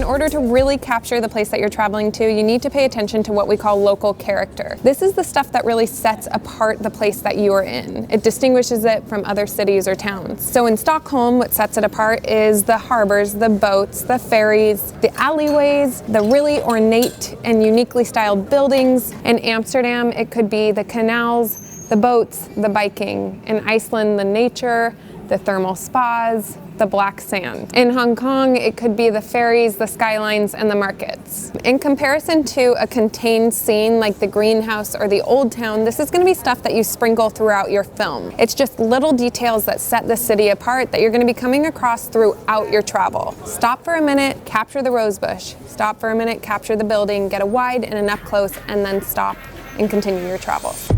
In order to really capture the place that you're traveling to, you need to pay attention to what we call local character. This is the stuff that really sets apart the place that you are in. It distinguishes it from other cities or towns. So in Stockholm, what sets it apart is the harbors, the boats, the ferries, the alleyways, the really ornate and uniquely styled buildings. In Amsterdam, it could be the canals, the boats, the biking. In Iceland, the nature, the thermal spas, the black sand. In Hong Kong, it could be the ferries, the skylines, and the markets. In comparison to a contained scene like the greenhouse or the old town, this is going to be stuff that you sprinkle throughout your film. It's just little details that set the city apart that you're going to be coming across throughout your travel. Stop for a minute, capture the rosebush. Stop for a minute, capture the building, get a wide and an up close, and then stop and continue your travels.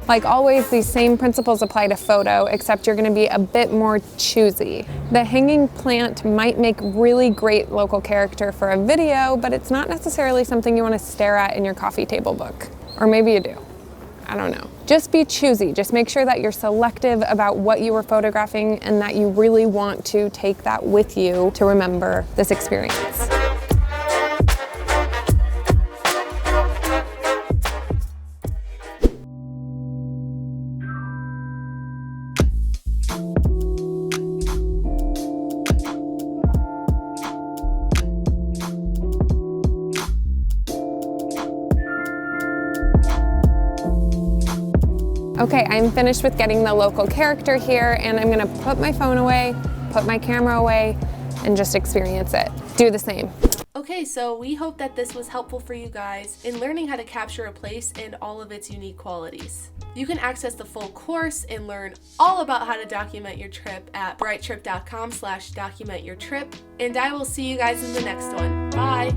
Like always, these same principles apply to photo, except you're going to be a bit more choosy. The hanging plant might make really great local character for a video, but it's not necessarily something you want to stare at in your coffee table book. Or maybe you do. I don't know. Just be choosy. Just make sure that you're selective about what you were photographing and that you really want to take that with you to remember this experience. Okay, I'm finished with getting the local character here, and I'm gonna put my phone away, put my camera away, and just experience it. Do the same. Okay, so we hope that this was helpful for you guys in learning how to capture a place and all of its unique qualities. You can access the full course and learn all about how to document your trip at brighttrip.com/documentyourtrip, and I will see you guys in the next one. Bye!